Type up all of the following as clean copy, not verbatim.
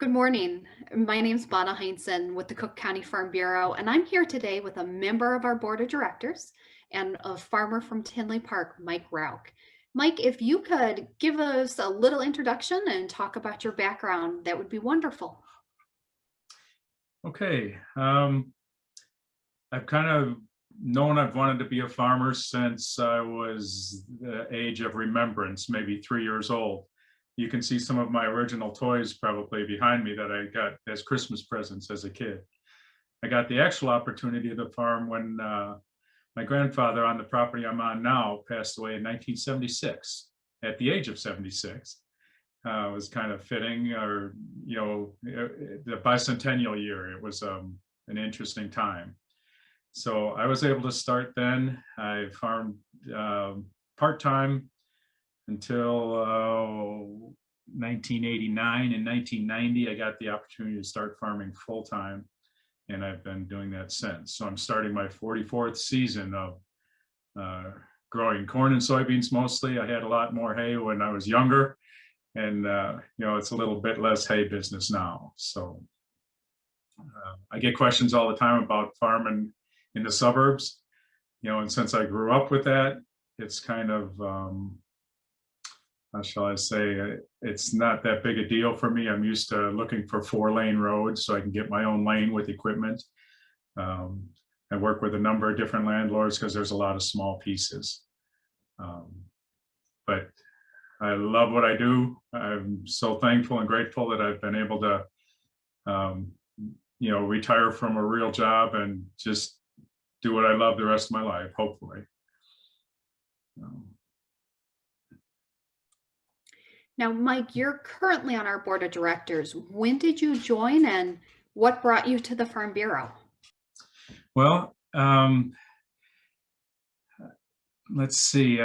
Good morning. My name's Bonna Heinzen with the Cook County Farm Bureau, and I'm here today with a member of our board of directors and a farmer from Tinley Park, Mike Rauch. Mike, if you could give us a little introduction and talk about your background, that would be wonderful. Okay, I've kind of known I've wanted to be a farmer since I was the age of remembrance, maybe 3 years old. You can see some of my original toys probably behind me that I got as Christmas presents as a kid. I got the actual opportunity to farm when my grandfather on the property I'm on now passed away in 1976 at the age of 76. Was kind of fitting, or the bicentennial year. It was an interesting time. So I was able to start then. I farmed part-time until 1989. In 1990, I got the opportunity to start farming full-time, and I've been doing that since. So I'm starting my 44th season of growing corn and soybeans mostly. I had a lot more hay when I was younger, and it's a little bit less hay business now. So I get questions all the time about farming in the suburbs, and since I grew up with that, it's kind of, how shall I say, it's not that big a deal for me. I'm used to looking for 4-lane roads so I can get my own lane with equipment. I work with a number of different landlords because there's a lot of small pieces. But I love what I do. I'm so thankful and grateful that I've been able to, retire from a real job and just do what I love the rest of my life, hopefully. Now, Mike, you're currently on our board of directors. When did you join and what brought you to the Farm Bureau? Well, let's see.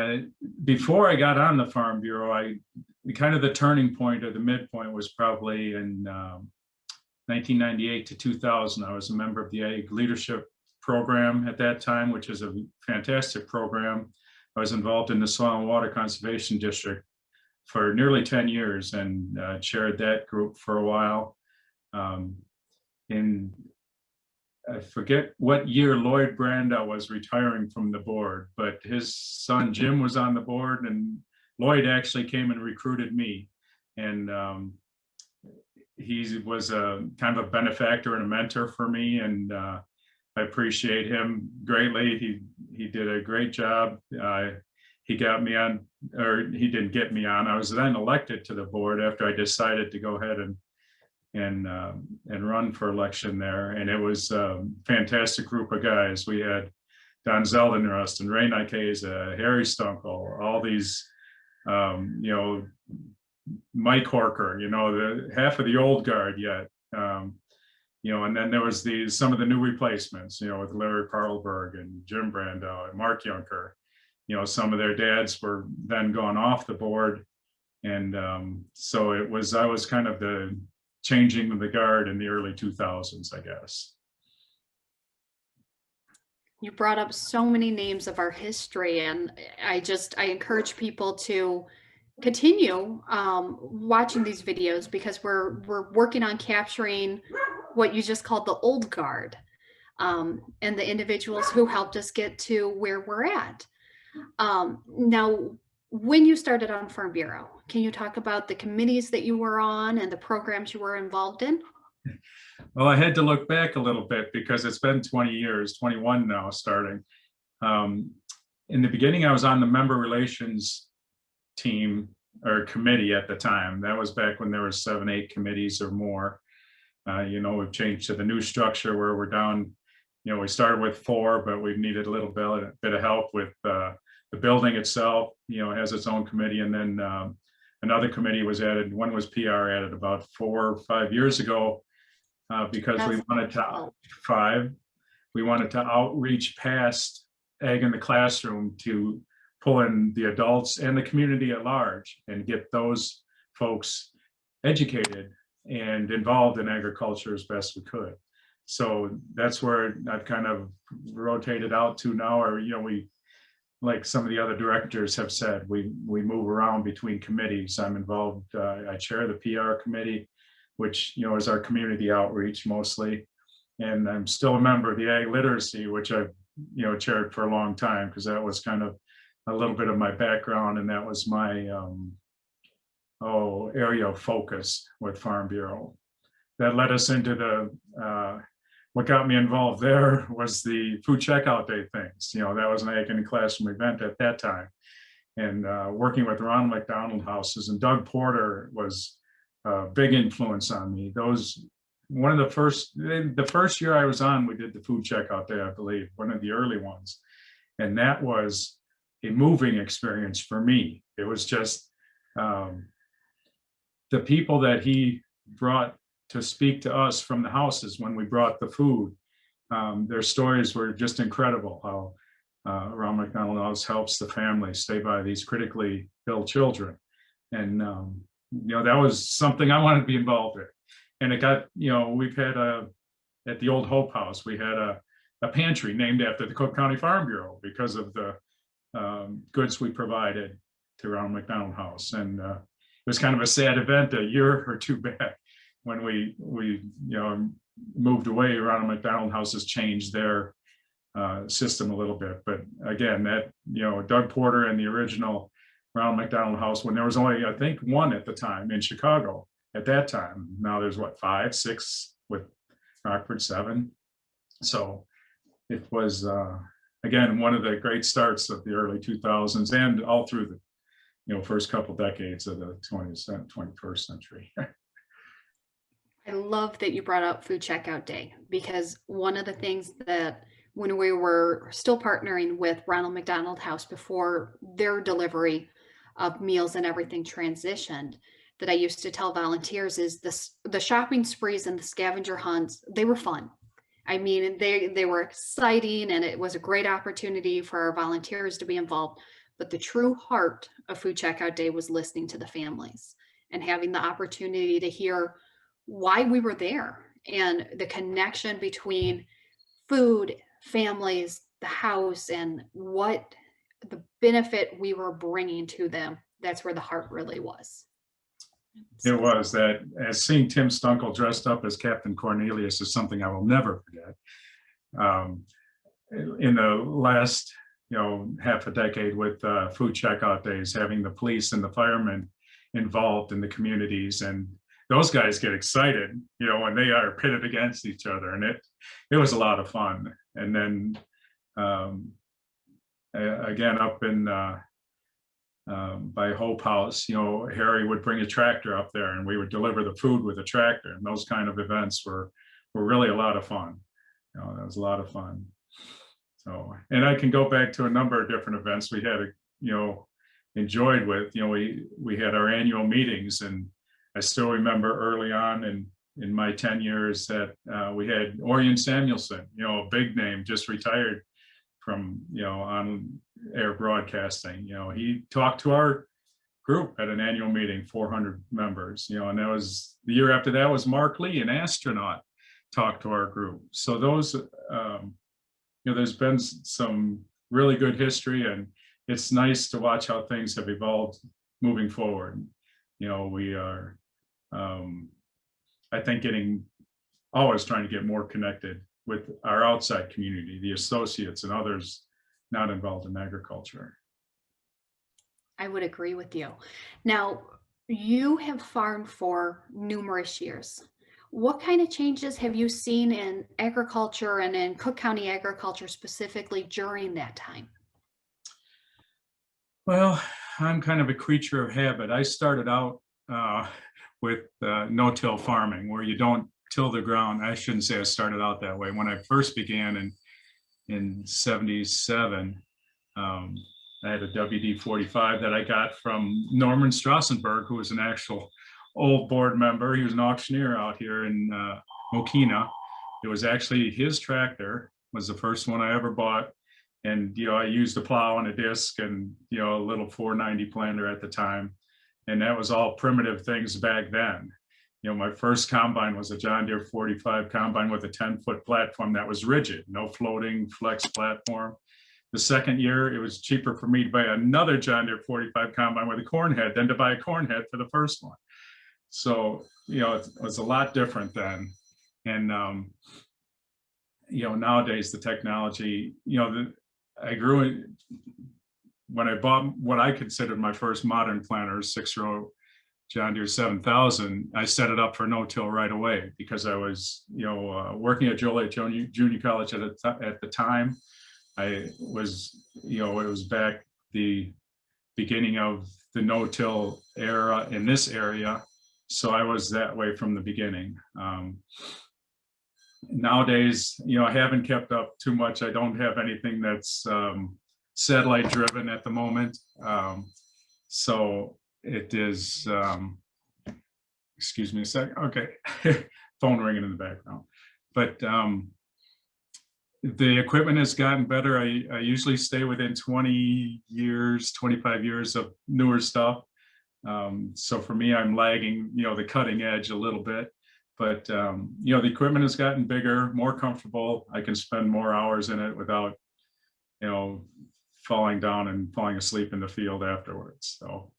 Before I got on the Farm Bureau, kind of the turning point or the midpoint was probably in 1998 to 2000. I was a member of the Ag Leadership Program at that time, which is a fantastic program. I was involved in the Soil and Water Conservation District for nearly 10 years and chaired that group for a while. And I forget what year Lloyd Branda was retiring from the board, but his son Jim was on the board, and Lloyd actually came and recruited me. And he was a kind of a benefactor and a mentor for me, and I appreciate him greatly. He did a great job. He got me on, or he didn't get me on. I was then elected to the board after I decided to go ahead and run for election there. And it was a fantastic group of guys. We had Don Zeldenrust and Ray Nikeza, Harry Stunkel, all these, Mike Horker, half of the old guard yet. And then there was some of the new replacements, with Larry Parlberg and Jim Brando and Mark Junker. Some of their dads were then gone off the board. And so I was kind of the changing of the guard in the early 2000s, I guess. You brought up so many names of our history, and I encourage people to continue watching these videos because we're working on capturing what you just called the old guard, and the individuals who helped us get to where we're at. Now, when you started on Farm Bureau, can you talk about the committees that you were on and the programs you were involved in? Well, I had to look back a little bit because it's been 20 years, 21 now starting. In the beginning, I was on the member relations team or committee at the time. That was back when there were 7, 8 committees or more. We've changed to the new structure where we're down, we started with 4, but we've needed a little bit of help with the building itself, has its own committee. And then another committee was added. One was PR added about 4 or 5 years ago because we wanted to outreach past ag in the classroom to pull in the adults and the community at large and get those folks educated and involved in agriculture as best we could. So that's where I've kind of rotated out to now, or, we, like some of the other directors have said, we move around between committees. I'm involved, I chair the PR committee, which, is our community outreach mostly. And I'm still a member of the Ag Literacy, which I've, chaired for a long time, because that was kind of a little bit of my background, and that was my area of focus with Farm Bureau. That led us into what got me involved there was the food checkout day things. That was an ag in classroom event at that time. And working with Ronald McDonald Houses, and Doug Porter was a big influence on me. One of the first year I was on, we did the food checkout day, I believe, one of the early ones. And that was a moving experience for me. It was just the people that he brought to speak to us from the houses when we brought the food. Their stories were just incredible, how Ronald McDonald House helps the family stay by these critically ill children. And, that was something I wanted to be involved in. And it got, we've had at the old Hope House, we had a pantry named after the Cook County Farm Bureau because of the goods we provided to Ronald McDonald House. And it was kind of a sad event a year or two back when we moved away. Ronald McDonald House has changed their system a little bit. But again, that, Doug Porter and the original Ronald McDonald House, when there was only, I think, one at the time in Chicago at that time. Now there's 5, 6 with Rockford, 7. So it was, again, one of the great starts of the early 2000s and all through the, first couple decades of the 21st century. I love that you brought up Food Checkout Day, because one of the things that when we were still partnering with Ronald McDonald House before their delivery of meals and everything transitioned, that I used to tell volunteers is the shopping sprees and the scavenger hunts, they were fun. I mean, they were exciting, and it was a great opportunity for our volunteers to be involved. But the true heart of Food Checkout Day was listening to the families and having the opportunity to hear why we were there and the connection between food, families, the house, and what the benefit we were bringing to them. That's where the heart really was. It was that, as seeing Tim Stunkel dressed up as Captain Cornelius is something I will never forget. In the last, half a decade with food checkout days, having the police and the firemen involved in the communities, and those guys get excited, when they are pitted against each other, and it was a lot of fun. And then again, up in by Hope House, Harry would bring a tractor up there, and we would deliver the food with a tractor. And those kind of events were really a lot of fun. That was a lot of fun. So, and I can go back to a number of different events we had, enjoyed with. We had our annual meetings, and I still remember early on in my 10 years that we had Orion Samuelson, a big name, just retired from, on air broadcasting. He talked to our group at an annual meeting, 400 members, and that was the year after that was Mark Lee, an astronaut, talked to our group. So those, there's been some really good history, and it's nice to watch how things have evolved moving forward. We are, I think, always trying to get more connected with our outside community, the associates and others not involved in agriculture. I would agree with you. Now, you have farmed for numerous years. What kind of changes have you seen in agriculture and in Cook County agriculture specifically during that time? Well, I'm kind of a creature of habit. I started out with no-till farming, where you don't till the ground. I shouldn't say I started out that way. When I first began in 77, I had a WD-45 that I got from Norman Strassenberg, who was an actual old board member. He was an auctioneer out here in Mokina. It was actually his tractor, was the first one I ever bought. And, I used a plow and a disc and, a little 490 planter at the time. And that was all primitive things back then. My first combine was a John Deere 45 combine with a 10-foot platform that was rigid, no floating flex platform. The second year, it was cheaper for me to buy another John Deere 45 combine with a corn head than to buy a corn head for the first one. So, it was a lot different then. And, nowadays the technology, I grew in, when I bought what I considered my first modern planter, 6-row John Deere 7000, I set it up for no-till right away because I was, working at Joliet Junior College at the time. I was, it was back the beginning of the no-till era in this area. So I was that way from the beginning. Nowadays, I haven't kept up too much. I don't have anything that's satellite driven at the moment. So it is, excuse me a sec. Okay. Phone ringing in the background. But the equipment has gotten better. I usually stay within 20 years, 25 years of newer stuff. So for me, I'm lagging, the cutting edge a little bit. But, the equipment has gotten bigger, more comfortable. I can spend more hours in it without, falling down and falling asleep in the field afterwards. So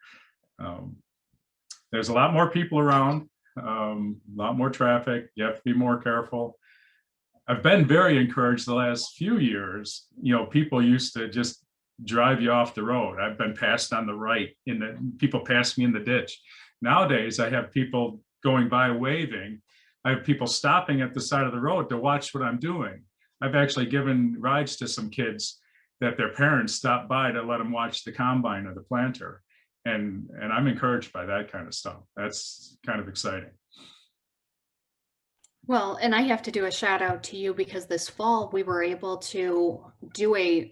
there's a lot more people around, a lot more traffic. You have to be more careful. I've been very encouraged the last few years. People used to just drive you off the road. I've been passed on the right, people pass me in the ditch. Nowadays, I have people going by waving. I have people stopping at the side of the road to watch what I'm doing. I've actually given rides to some kids that their parents stopped by to let them watch the combine or the planter. And I'm encouraged by that kind of stuff. That's kind of exciting. Well, and I have to do a shout out to you because this fall we were able to do a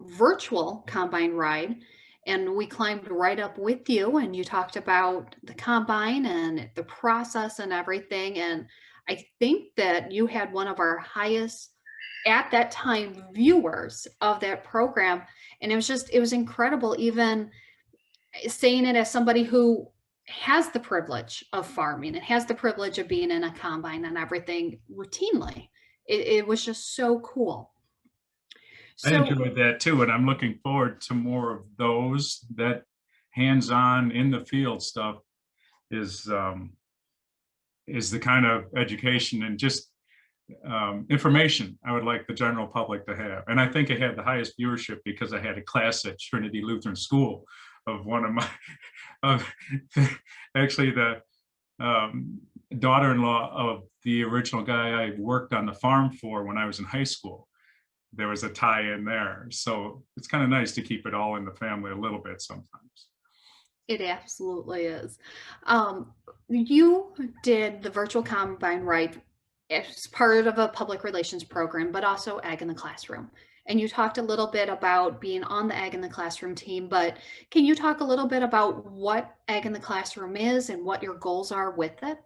virtual combine ride, and we climbed right up with you, and you talked about the combine and the process and everything. And I think that you had one of our highest at that time viewers of that program. And it was incredible, even saying it as somebody who has the privilege of farming and has the privilege of being in a combine and everything routinely. It was just so cool. I So, enjoyed that too, and I'm looking forward to more of those. That hands-on in the field stuff is the kind of education and just information I would like the general public to have. And I think I had the highest viewership because I had a class at Trinity Lutheran School of one of my, of actually the daughter-in-law of the original guy I worked on the farm for when I was in high school. There was a tie in there. So it's kind of nice to keep it all in the family a little bit sometimes. it absolutely is. You did the virtual combine ride as part of a public relations program, but also Ag in the Classroom. And you talked a little bit about being on the Ag in the Classroom team, but can you talk a little bit about what Ag in the Classroom is and what your goals are with it?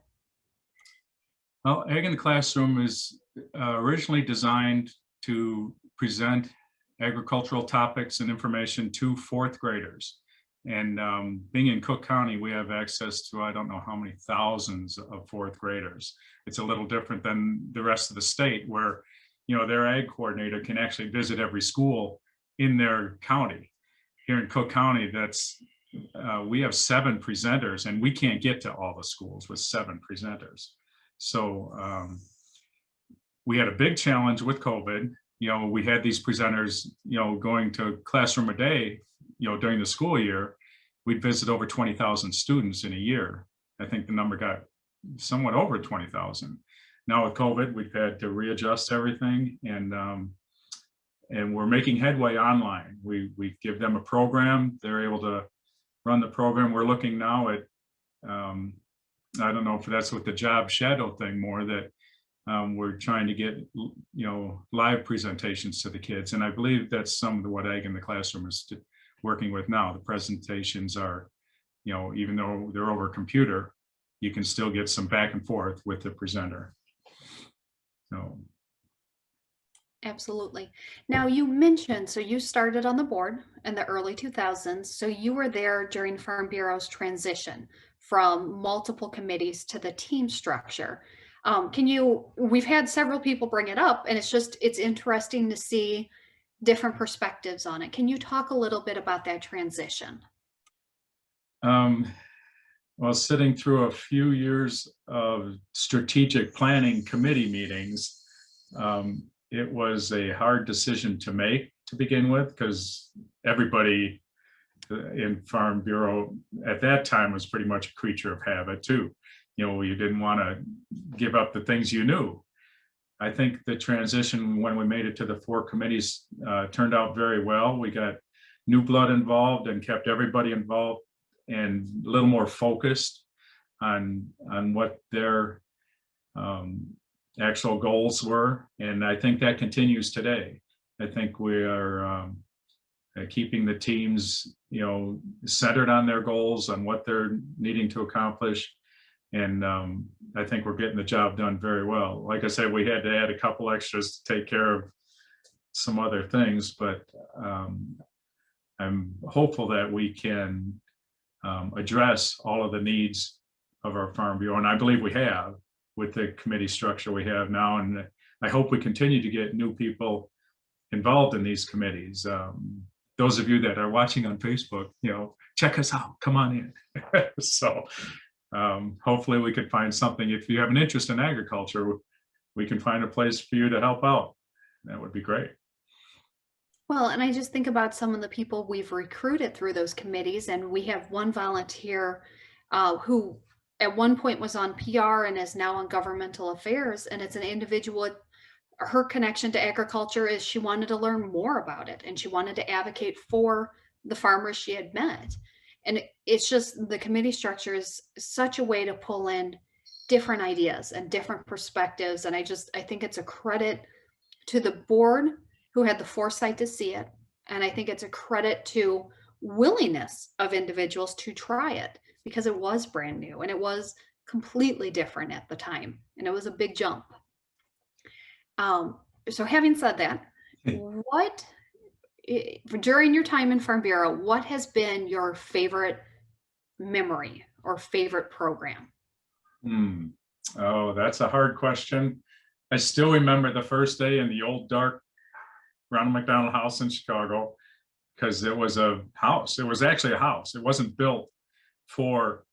Well, Ag in the Classroom is originally designed to present agricultural topics and information to fourth graders. And being in Cook County, we have access to, I don't know how many thousands of fourth graders. It's a little different than the rest of the state where, their ag coordinator can actually visit every school in their county. Here in Cook County, we have 7 presenters and we can't get to all the schools with 7 presenters. So we had a big challenge with COVID. We had these presenters, going to classroom a day, during the school year. We'd visit over 20,000 students in a year. I think the number got somewhat over 20,000. Now with COVID, we've had to readjust everything, and we're making headway online. We give them a program. They're able to run the program. We're looking now at, I don't know if that's with the job shadow thing more, that we're trying to get, live presentations to the kids. And I believe that's some of what Ag in the Classroom is working with now. The presentations are, even though they're over computer, you can still get some back and forth with the presenter. So. Absolutely. Now you mentioned, so you started on the board in the early 2000s. So you were there during Farm Bureau's transition from multiple committees to the team structure. We've had several people bring it up, and it's interesting to see different perspectives on it. Can you talk a little bit about that transition? Well, sitting through a few years of strategic planning committee meetings, it was a hard decision to make to begin with, because everybody in Farm Bureau at that time was pretty much a creature of habit too. You know, you didn't want to give up the things you knew. I think the transition when we made it to the 4 committees turned out very well. We got new blood involved and kept everybody involved and a little more focused on what their actual goals were. And I think that continues today. I think we are keeping the teams, you know, centered on their goals, on what they're needing to accomplish. And I think we're getting the job done very well. Like I said, we had to add a couple extras to take care of some other things, but I'm hopeful that we can address all of the needs of our Farm Bureau. And I believe we have with the committee structure we have now. And I hope we continue to get new people involved in these committees. Those of you that are watching on Facebook, you know, check us out, come on in. So hopefully we could find something. If you have an interest in agriculture, we can find a place for you to help out. That would be great. Well, and I just think about some of the people we've recruited through those committees, and we have one volunteer who at one point was on PR and is now on governmental affairs, and it's an individual. Her connection to agriculture is she wanted to learn more about it, and she wanted to advocate for the farmers she had met. And it's just the committee structure is such a way to pull in different ideas and different perspectives. And I think it's a credit to the board who had the foresight to see it. And I think it's a credit to willingness of individuals to try it, because it was brand new and it was completely different at the time. And it was a big jump. So having said that, what during your time in Farm Bureau, what has been your favorite memory or favorite program? Oh, that's a hard question. I still remember the first day in the old dark Ronald McDonald House in Chicago, because it was a house. It was actually a house. It wasn't built for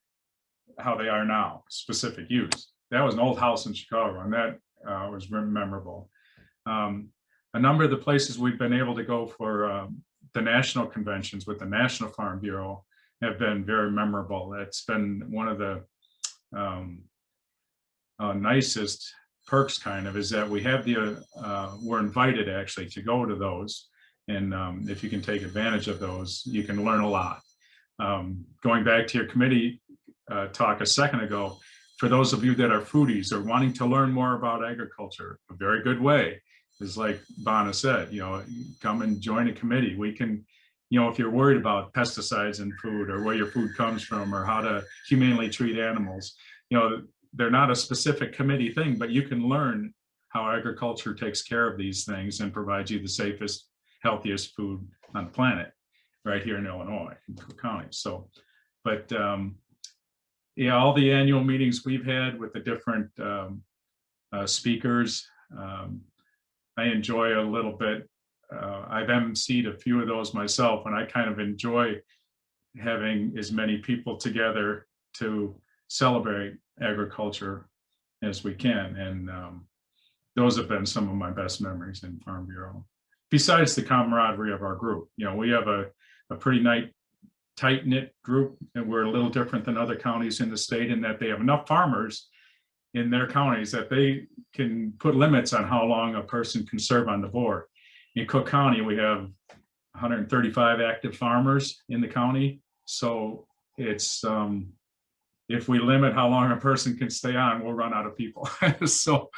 how they are now, specific use. That was an old house in Chicago, and that was memorable. A number of the places we've been able to go for the national conventions with the National Farm Bureau have been very memorable. It's been one of the nicest perks, kind of, is that we have we're invited actually to go to those. And if you can take advantage of those, you can learn a lot. Going back to your committee talk a second ago, for those of you that are foodies or wanting to learn more about agriculture, a very good way is, like Bonna said, you know, come and join a committee. We can, you know, if you're worried about pesticides in food or where your food comes from or how to humanely treat animals, you know, they're not a specific committee thing, but you can learn how agriculture takes care of these things and provides you the safest, healthiest food on the planet right here in Illinois, in Cook County. So, but yeah, all the annual meetings we've had with the different speakers, I enjoy a little bit. I've emceed a few of those myself, and I kind of enjoy having as many people together to celebrate agriculture as we can. And those have been some of my best memories in Farm Bureau. Besides the camaraderie of our group, you know, we have a pretty tight-knit group, and we're a little different than other counties in the state in that they have enough farmers in their counties that they can put limits on how long a person can serve on the board. In Cook County, we have 135 active farmers in the county. So it's, if we limit how long a person can stay on, we'll run out of people. So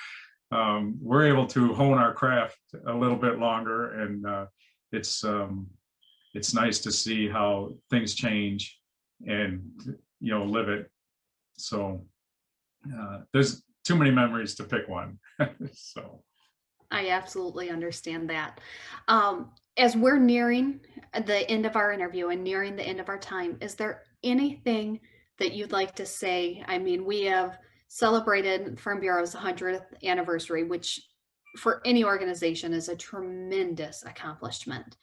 we're able to hone our craft a little bit longer, and it's nice to see how things change and, you know, live it. So there's too many memories to pick one. So I absolutely understand that. As we're nearing the end of our interview and nearing the end of our time, is there anything that you'd like to say? I mean, we have celebrated Farm Bureau's 100th anniversary, which for any organization is a tremendous accomplishment.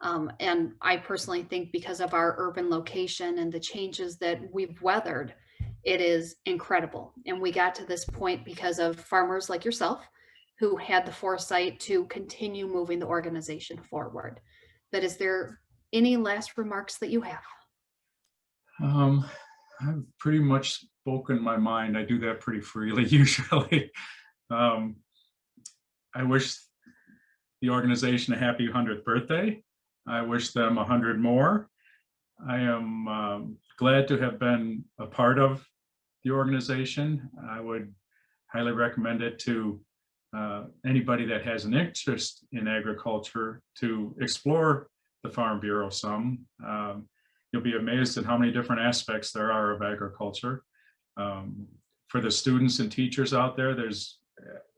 And I personally think because of our urban location and the changes that we've weathered, It is incredible. And we got to this point because of farmers like yourself who had the foresight to continue moving the organization forward. But is there any last remarks that you have? Um, I've pretty much spoken my mind. I do that pretty freely usually. Um, I wish the organization a happy 100th birthday. I wish them 100 more. I am glad to have been a part of the organization. I would highly recommend it to anybody that has an interest in agriculture to explore the Farm Bureau some. You'll be amazed at how many different aspects there are of agriculture. For the students and teachers out there,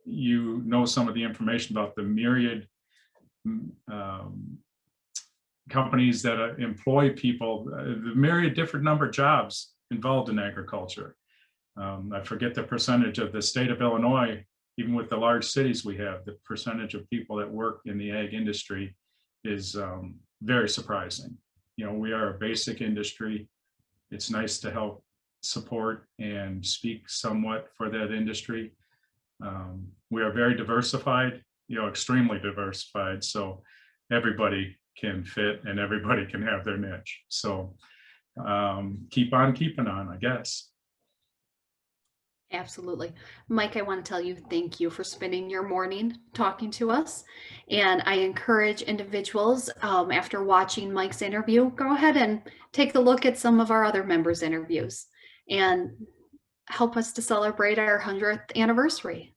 you know some of the information about the myriad companies that employ people, the myriad different number of jobs involved in agriculture. I forget the percentage of the state of Illinois, even with the large cities we have, the percentage of people that work in the ag industry is very surprising. You know, we are a basic industry. It's nice to help support and speak somewhat for that industry. We are very diversified, you know, extremely diversified. So everybody can fit and everybody can have their niche. So keep on keeping on, I guess. Absolutely. Mike, I want to tell you thank you for spending your morning talking to us. And I encourage individuals, after watching Mike's interview, go ahead and take a look at some of our other members' interviews and help us to celebrate our 100th anniversary.